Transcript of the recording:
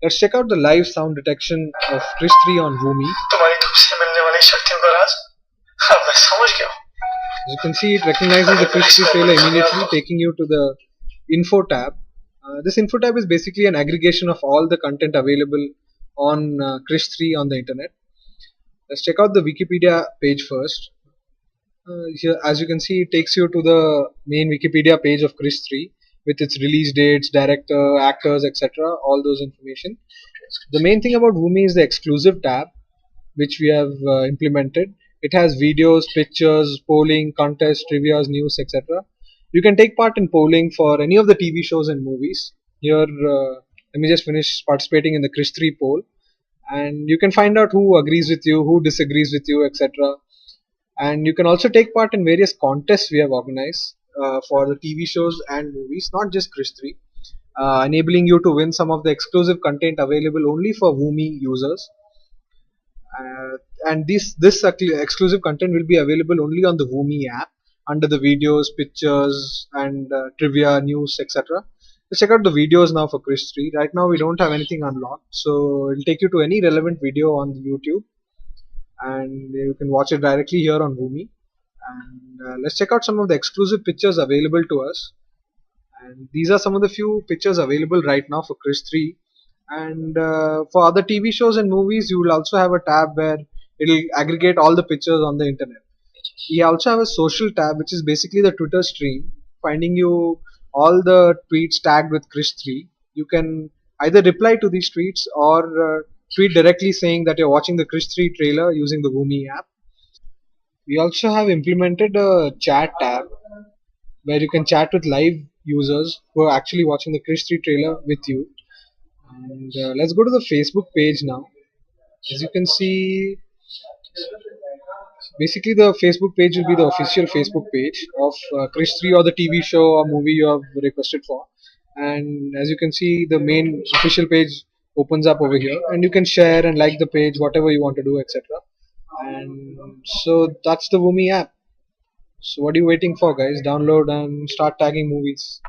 Let's check out the live sound detection of Krish 3 on Voomi. तुम्हारी धूप से मिलने वाली शक्तियों का राज मैं समझ गया हूँ. As you can see, it recognizes the Krish 3 trailer immediately, taking you to the info tab. This info tab is basically an aggregation of all the content available on Krish 3 on the internet. Let's check out the Wikipedia page first. Here, as you can see, it takes you to the main Wikipedia page of Krish 3 with its release dates, director, actors, etc. All those information. The main thing about Voomi is the exclusive tab, which we have implemented. It has videos, pictures, polling, contests, trivias, news, etc. You can take part in polling for any of the TV shows and movies. Here, let me just finish participating in the Krish 3 poll, and you can find out who agrees with you, who disagrees with you, etc. And you can also take part in various contests we have organized for the TV shows and movies, not just Krish 3, enabling you to win some of the exclusive content available only for Voomi users. And this exclusive content will be available only on the Voomi app under the videos, pictures, and trivia, news, etc. Let's check out the videos now for Krish 3. Right now we don't have anything unlocked, so it'll take you to any relevant video on YouTube, and you can watch it directly here on Voomi. And let's check out some of the exclusive pictures available to us. And these are some of the few pictures available right now for Krish 3. And for other TV shows and movies, you will also have a tab where it'll aggregate all the pictures on the internet. We also have a social tab, which is basically the Twitter stream, finding you all the tweets tagged with Krish 3. You can either reply to these tweets or tweet directly saying that you're watching the Krish 3 trailer using the Voomi app. We also have implemented a chat tab where you can chat with live users who are actually watching the Krish 3 trailer with you. And let's go to the Facebook page now. As you can see, basically the Facebook page will be the official Facebook page of Krish 3 or the TV show or movie you have requested for. And as you can see, the main official page opens up over here, and you can share and like the page, whatever you want to do, etc. And so that's the Voomi app. So what are you waiting for, guys? Download and start tagging movies.